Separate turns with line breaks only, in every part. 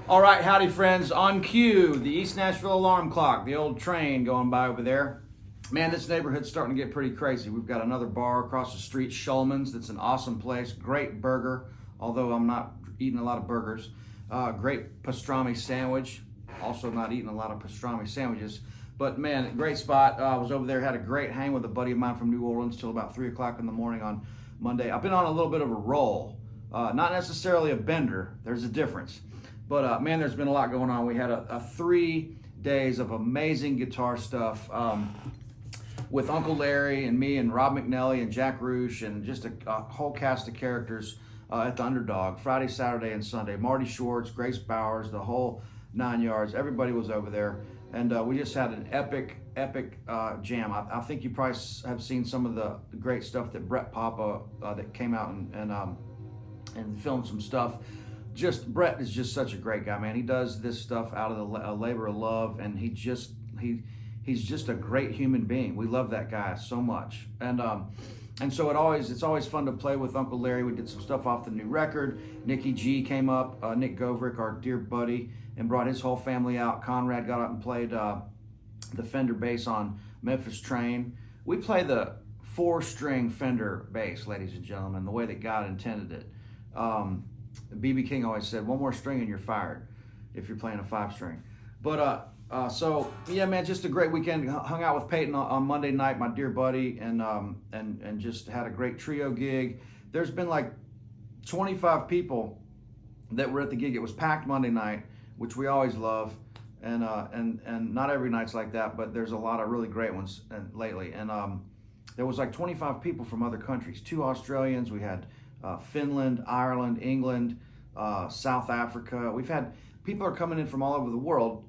All right, howdy friends. On cue, the East Nashville alarm clock, the old train going by over there. Man, this neighborhood's starting to get pretty crazy. We've got another bar across the street, Shulman's. That's an awesome place. Great burger, although I'm not eating a lot of burgers. Great pastrami sandwich. Also not eating a lot of pastrami sandwiches. But man, great spot. I was over there, had a great hang with a buddy of mine from New Orleans till about 3 o'clock in the morning on Monday. I've been on a little bit of a roll. Not necessarily a bender. There's a difference. But man, there's been a lot going on. We had a 3 days of amazing guitar stuff with Uncle Larry and me and Rob McNally and Jack Roosh and just a whole cast of characters at the Underdog, Friday, Saturday, and Sunday. Marty Schwartz, Grace Bowers, the whole 9 yards. Everybody was over there. And we just had an epic jam. I think you probably have seen some of the great stuff that Brett Papa that came out and filmed some stuff. Brett is just such a great guy, man. He does this stuff out of the labor of love, and he's just a great human being. We love that guy so much. And And so it's always fun to play with Uncle Larry. We did some stuff off the new record. Nikki G came up, Nick Goverick, our dear buddy, and brought his whole family out. Conrad got up and played the Fender bass on Memphis Train. We play the 4-string Fender bass, ladies and gentlemen, the way that God intended it. B.B. King always said, one more string and you're fired if you're playing a 5-string. But so yeah, man, just a great weekend. Hung out with Peyton on Monday night, my dear buddy, and just had a great trio gig. There's been like 25 people that were at the gig. It was packed Monday night, which we always love, and not every night's like that, but there's a lot of really great ones lately. And there was like 25 people from other countries, 2 Australians. We had Finland, Ireland, England, South Africa. We've had people are coming in from all over the world.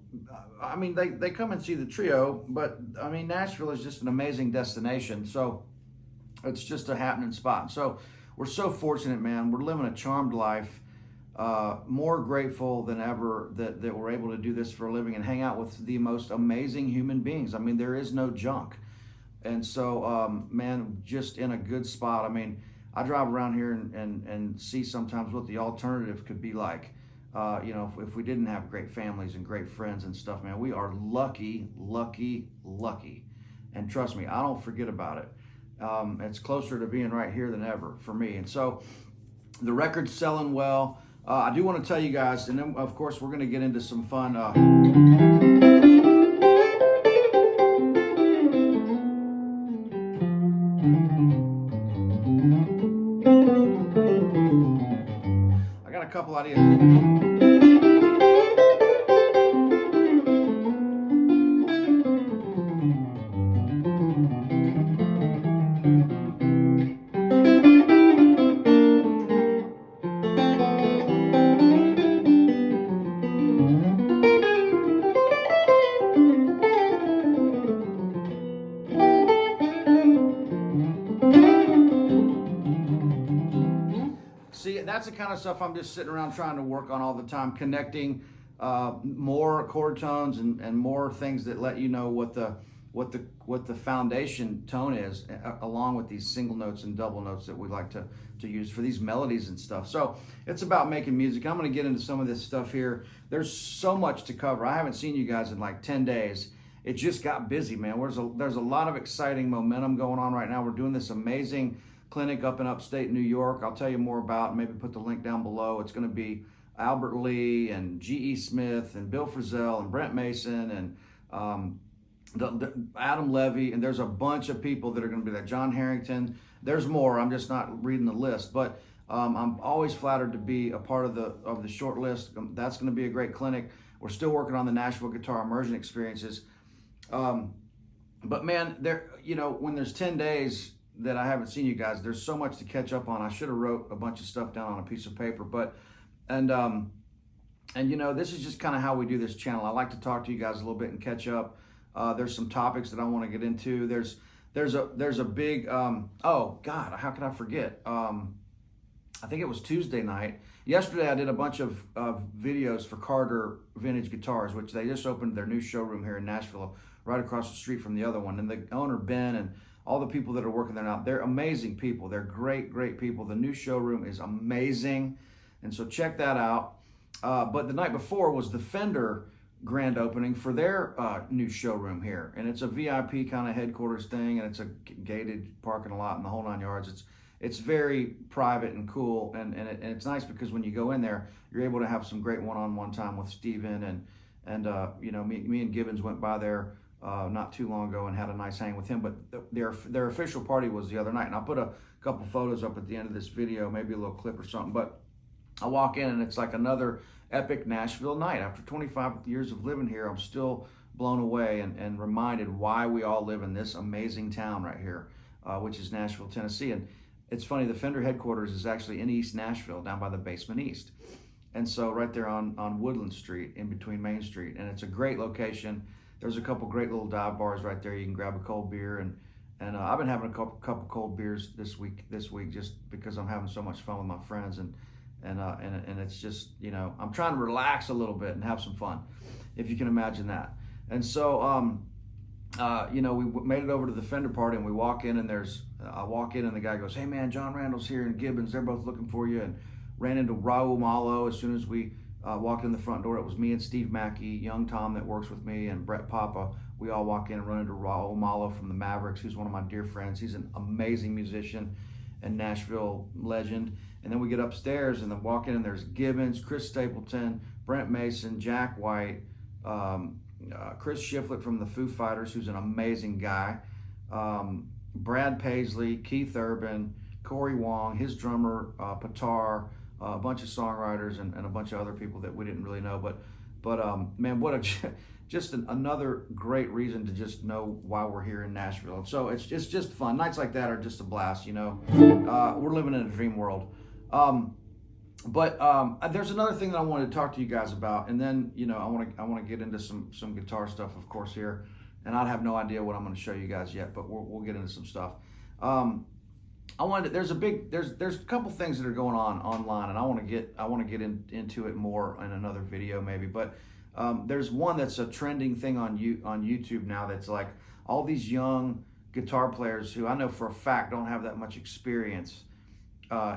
I mean, they come and see the trio, but I mean, Nashville is just an amazing destination. So it's just a happening spot. So we're so fortunate, man. We're living a charmed life. More grateful than ever that we're able to do this for a living and hang out with the most amazing human beings. I mean, there is no junk. And so, man, just in a good spot. I mean, I drive around here and see sometimes what the alternative could be like. You know, if we didn't have great families and great friends and stuff, man, we are lucky, lucky, lucky. And trust me, I don't forget about it. It's closer to being right here than ever for me. And so the record's selling well. I do want to tell you guys, and then of course we're going to get into some fun. I got a couple ideas. See, that's the kind of stuff I'm just sitting around trying to work on all the time, connecting more chord tones and more things that let you know what the foundation tone is, along with these single notes and double notes that we like to use for these melodies and stuff. So it's about making music. I'm going to get into some of this stuff here. There's so much to cover. I haven't seen you guys in like 10 days. It just got busy, man. There's a lot of exciting momentum going on right now. We're doing this amazing clinic up in upstate New York. I'll tell you more about, maybe put the link down below. It's going to be Albert Lee and G.E. Smith and Bill Frisell and Brent Mason and the Adam Levy, and there's a bunch of people that are going to be there. John Harrington. There's more. I'm just not reading the list, but I'm always flattered to be a part of the short list. That's going to be a great clinic. We're still working on the Nashville guitar immersion experiences. But man, when there's 10 days that I haven't seen you guys, there's so much to catch up on. I should have wrote a bunch of stuff down on a piece of paper, and this is just kind of how we do this channel. I like to talk to you guys a little bit and catch up. There's some topics that I want to get into. There's a big, oh God, how can I forget? I think it was Tuesday night. Yesterday I did a bunch of videos for Carter Vintage Guitars, which they just opened their new showroom here in Nashville, right across the street from the other one. And the owner, Ben, and all the people that are working there now, they're amazing people. They're great, great people. The new showroom is amazing. And so check that out. But the night before was the Fender grand opening for their new showroom here. And it's a VIP kind of headquarters thing, and it's a gated parking lot and the whole 9 yards. It's very private and cool, and it's nice because when you go in there, you're able to have some great one-on-one time with Steven, and me and Gibbons went by there not too long ago and had a nice hang with him. But their official party was the other night, and I'll put a couple photos up at the end of this video, maybe a little clip or something. But I walk in and it's like another epic Nashville night. After 25 years of living here, I'm still blown away and reminded why we all live in this amazing town right here, which is Nashville, Tennessee. And it's funny, the Fender headquarters is actually in East Nashville, down by the Basement East. And so right there on Woodland Street, in between Main Street. And it's a great location. There's a couple great little dive bars right there. You can grab a cold beer. And I've been having a couple cold beers this week just because I'm having so much fun with my friends. And it's just, I'm trying to relax a little bit and have some fun, if you can imagine that. And so we made it over to the Fender party, and we walk in, and I walk in, and the guy goes, "Hey man, John Randall's here and Gibbons, they're both looking for you." And ran into Raul Malo as soon as we walked in the front door. It was me and Steve Mackey, young Tom that works with me, and Brett Papa. We all walk in and run into Raul Malo from the Mavericks, who's one of my dear friends. He's an amazing musician and Nashville legend. And then we get upstairs and then walk in, and there's Gibbons, Chris Stapleton, Brent Mason, Jack White, Chris Shiflett from the Foo Fighters, who's an amazing guy, Brad Paisley, Keith Urban, Corey Wong, his drummer, Patar, a bunch of songwriters, and a bunch of other people that we didn't really know. But man, what another great reason to just know why we're here in Nashville. And so it's just fun. Nights like that are just a blast, We're living in a dream world. But there's another thing that I wanted to talk to you guys about, and then I want to get into some guitar stuff, of course, here, and I have no idea what I'm going to show you guys yet, but we'll get into some stuff. There's a couple things that are going on online, and I want to get into it more in another video maybe. But there's one that's a trending thing on YouTube now that's like all these young guitar players who I know for a fact don't have that much experience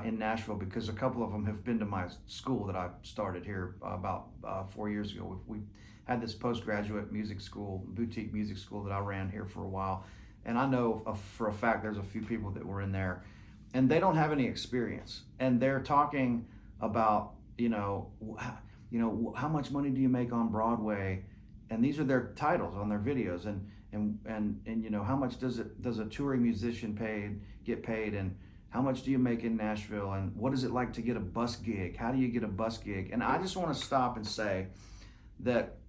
in Nashville, because a couple of them have been to my school that I started here about 4 years ago. We had this postgraduate music school, boutique music school that I ran here for a while, and I know for a fact there's a few people that were in there, and they don't have any experience, and they're talking about how much money do you make on Broadway, and these are their titles on their videos, and how much does a touring musician get paid, and how much do you make in Nashville? And what is it like to get a bus gig? How do you get a bus gig? And I just want to stop and say that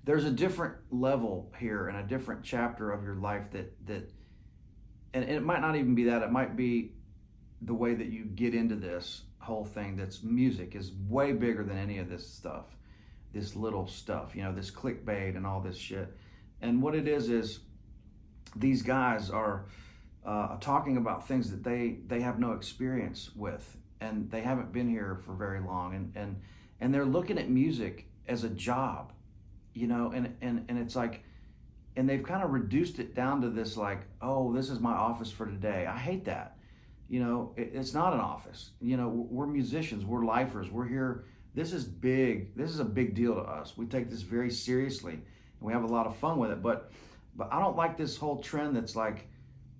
there's a different level here and a different chapter of your life and it might not even be that. It might be the way that you get into this whole thing. That's music is way bigger than any of this stuff, this little stuff, this clickbait and all this shit. And what it is these guys are talking about things that they have no experience with, and they haven't been here for very long, and they're looking at music as a job, and it's like, and they've kind of reduced it down to this like, oh, this is my office for today. I hate that. It's not an office. We're musicians, we're lifers, we're here. This is big. This is a big deal to us. We take this very seriously, and we have a lot of fun with it. But I don't like this whole trend that's like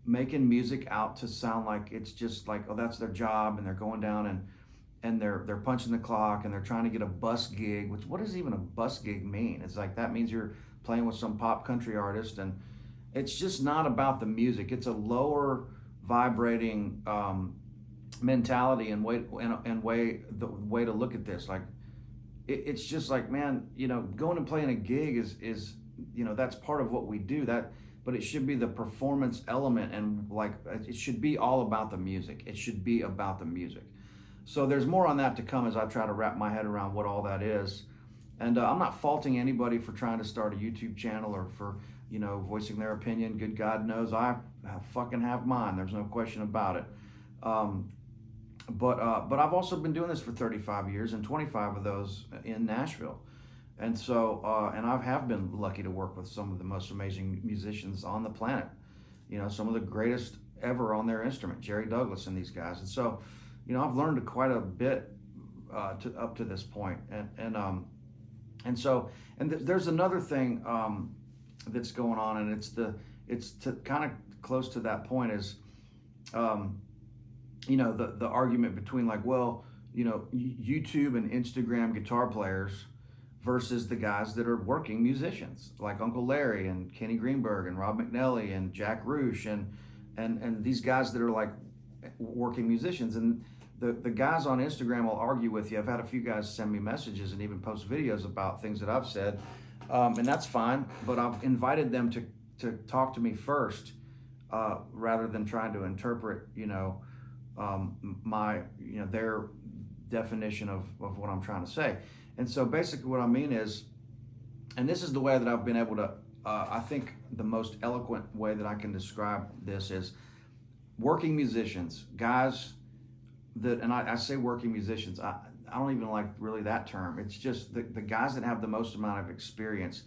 making music out to sound like it's just like, oh, that's their job, and they're going down and they're punching the clock, and they're trying to get a bus gig. Which, what does even a bus gig mean? It's like, that means you're playing with some pop country artist, and it's just not about the music. It's a lower vibrating mentality and way the way to look at this. Like it's just like, man, going and playing a gig is that's part of what we do. But it should be the performance element, and like it should be all about the music. It should be about the music. So there's more on that to come as I try to wrap my head around what all that is. And I'm not faulting anybody for trying to start a YouTube channel or for voicing their opinion. Good God knows I fucking have mine. There's no question about it. But I've also been doing this for 35 years, and 25 of those in Nashville. And so, and I have been lucky to work with some of the most amazing musicians on the planet. Some of the greatest ever on their instrument, Jerry Douglas and these guys. And so, I've learned quite a bit up to this point. And so there's another thing that's going on, and it's kind of close to that point is, the argument between like, well, YouTube and Instagram guitar players versus the guys that are working musicians like Uncle Larry and Kenny Greenberg and Rob McNally and Jack Roosh and these guys that are like working musicians. And the guys on Instagram will argue with you. I've had a few guys send me messages and even post videos about things that I've said, and that's fine, but I've invited them to talk to me first, rather than trying to interpret my their definition of what I'm trying to say. And so basically what I mean is, and this is the way that I've been able to, I think the most eloquent way that I can describe this is working musicians, guys that, and I say working musicians, I don't even like really that term. It's just the guys that have the most amount of experience,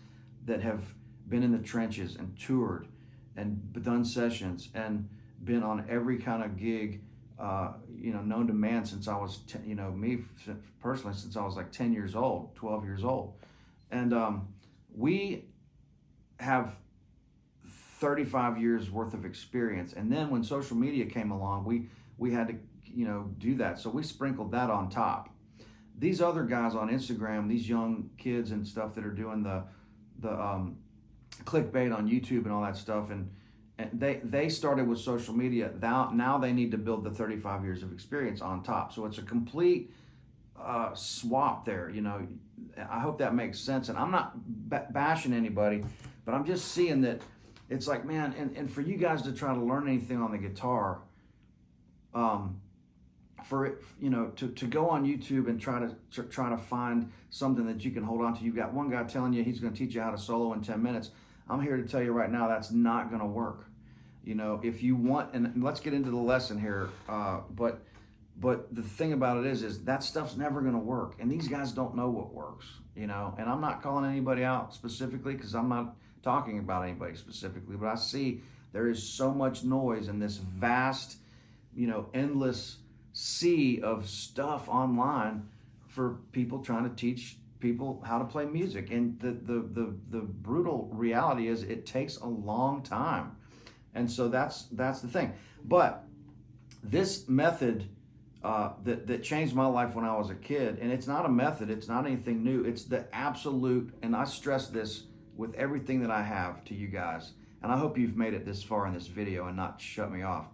that have been in the trenches and toured and done sessions and been on every kind of gig, known to man since I was, me personally, since I was like 10 years old, 12 years old. And we have 35 years worth of experience. And then when social media came along, we had to, do that. So we sprinkled that on top. These other guys on Instagram, these young kids and stuff that are doing the clickbait on YouTube and all that stuff, and they started with social media. Now they need to build the 35 years of experience on top. So it's a complete swap there. I hope that makes sense. And I'm not bashing anybody, but I'm just seeing that it's like, man, and for you guys to try to learn anything on the guitar, to go on YouTube and try to find something that you can hold on to. You've got one guy telling you he's going to teach you how to solo in 10 minutes. I'm here to tell you right now that's not going to work. If you want, and let's get into the lesson here. But the thing about it is that stuff's never going to work, and these guys don't know what works. And I'm not calling anybody out specifically because I'm not talking about anybody specifically, but I see there is so much noise in this vast, endless sea of stuff online for people trying to teach people how to play music. And the brutal reality is it takes a long time. And so that's the thing. But this method that changed my life when I was a kid, and it's not a method, it's not anything new, it's the absolute, and I stress this with everything that I have to you guys, and I hope you've made it this far in this video and not shut me off,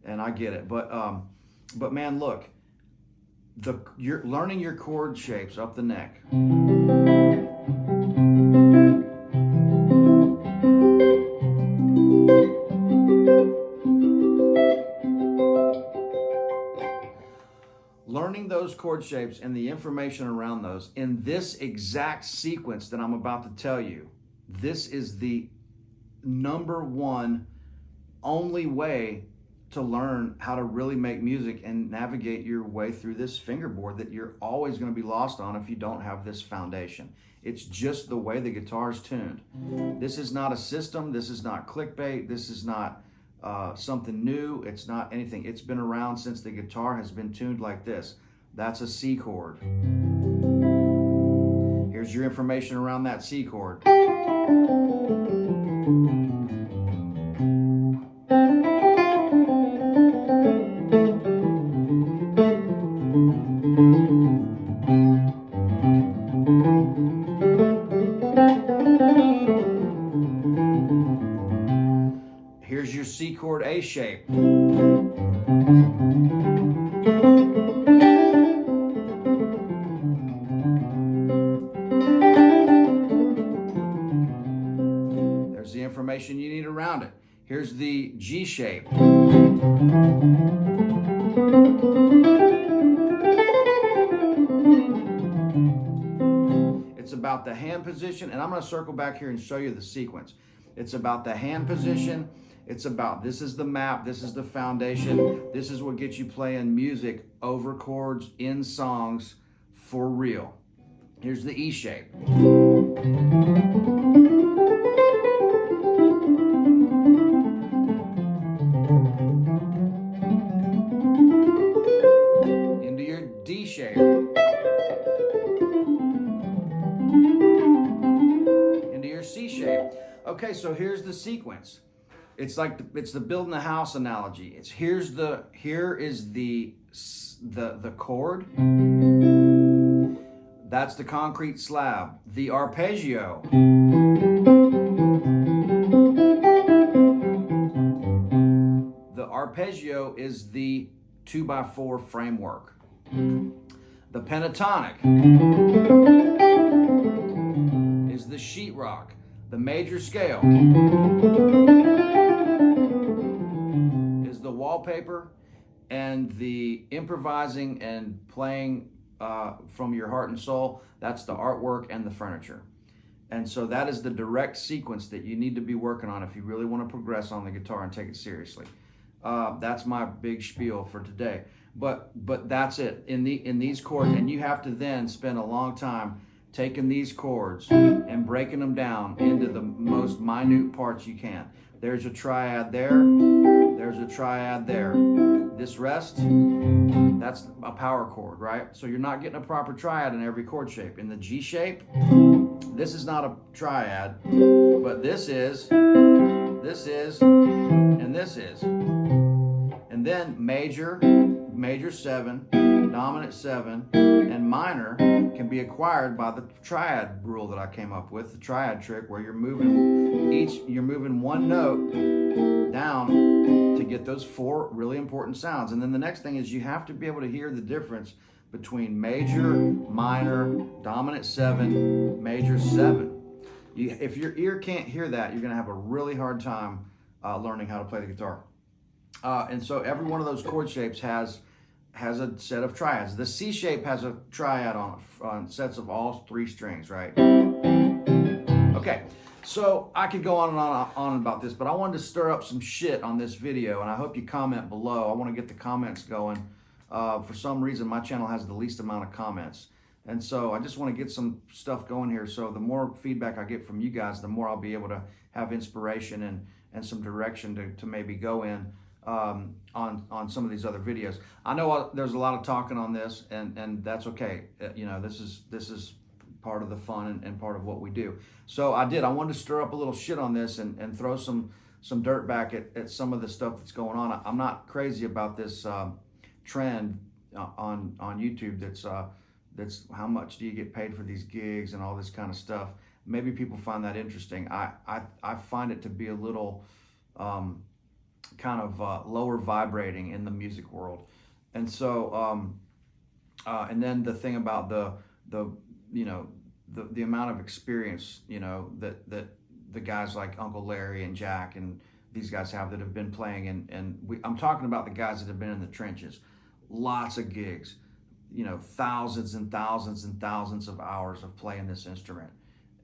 and I get it, but man, look, you're learning your chord shapes up the neck. Learning those chord shapes and the information around those in this exact sequence that I'm about to tell you, this is the number one only way to learn how to really make music and navigate your way through this fingerboard that you're always going to be lost on if you don't have this foundation. It's just the way the guitar is tuned. This is not a system. This is not clickbait. This is not something new. It's not anything. It's been around since the guitar has been tuned like this. That's a C chord. Here's your information around that C chord. Here's your C chord A shape. There's the information you need around it. Here's the G shape. It's about the hand position, and I'm going to circle back here and show you the sequence. It's about the hand position. It's about, this is the map, this is the foundation, this is what gets you playing music over chords in songs for real. Here's the E shape. Into your D shape. Into your C shape. Okay, so here's the sequence. It's like it's the building a house analogy. Here is the chord. That's the concrete slab. The arpeggio. The arpeggio is the 2x4 framework. The pentatonic is the sheetrock. The major scale is the wallpaper, and the improvising and playing from your heart and soul, that's the artwork and the furniture. And so that is the direct sequence that you need to be working on if you really want to progress on the guitar and take it seriously. That's my big spiel for today. But that's it in these chords, and you have to then spend a long time taking these chords and breaking them down into the most minute parts you can. There's a triad there. There's a triad there. This rest, that's a power chord, right? So you're not getting a proper triad in every chord shape. In the G shape, this is not a triad, but this is, and this is. And then major 7, dominant 7, and minor can be acquired by the triad rule that I came up with, the triad trick, where you're moving one note down to get those 4 really important sounds. And then the next thing is you have to be able to hear the difference between major, minor, dominant 7, major 7. If your ear can't hear that, you're going to have a really hard time learning how to play the guitar. And so every one of those chord shapes has a set of triads. The C shape has a triad on sets of all 3 strings, right? Okay, so I could go on and on about this, but I wanted to stir up some shit on this video, and I hope you comment below. I want to get the comments going. For some reason, my channel has the least amount of comments. And so I just want to get some stuff going here. So the more feedback I get from you guys, the more I'll be able to have inspiration and some direction to maybe go in on some of these other videos. I know there's a lot of talking on this, and that's okay. You know, this is part of the fun and part of what we do. So I wanted to stir up a little shit on this and throw some dirt back at some of the stuff that's going on. I'm not crazy about this trend on YouTube that's how much do you get paid for these gigs and all this kind of stuff. Maybe people find that interesting. I find it to be a little kind of lower vibrating in the music world. And so and then the thing about the amount of experience, you know, that the guys like Uncle Larry and Jack and these guys have that have been playing, and I'm talking about the guys that have been in the trenches, lots of gigs, you know, thousands and thousands and thousands of hours of playing this instrument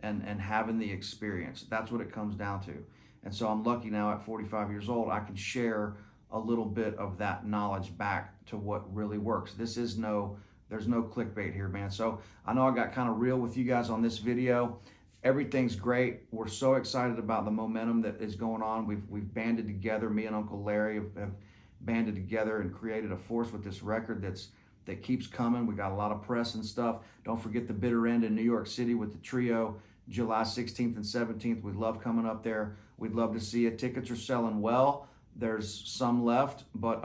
and having the experience. That's what it comes down to. And so I'm lucky now at 45 years old, I can share a little bit of that knowledge back to what really works. There's no clickbait here, man. So I know I got kind of real with you guys on this video. Everything's great. We're so excited about the momentum that is going on. We've banded together. Me and Uncle Larry have banded together and created a force with this record that keeps coming. We got a lot of press and stuff. Don't forget the Bitter End in New York City with the trio, July 16th and 17th. We'd love coming up there. We'd love to see you. Tickets are selling well. There's some left, but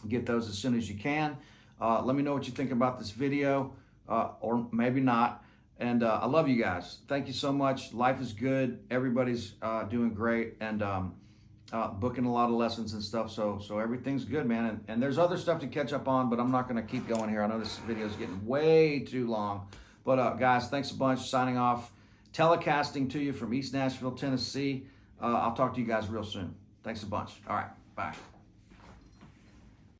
get those as soon as you can. Let me know what you think about this video, or maybe not. And I love you guys. Thank you so much. Life is good. Everybody's doing great, and booking a lot of lessons and stuff. So everything's good, man. And there's other stuff to catch up on, but I'm not going to keep going here. I know this video is getting way too long. But guys, thanks a bunch. Signing off. Telecasting to you from East Nashville, Tennessee. I'll talk to you guys real soon. Thanks a bunch. All right. Bye.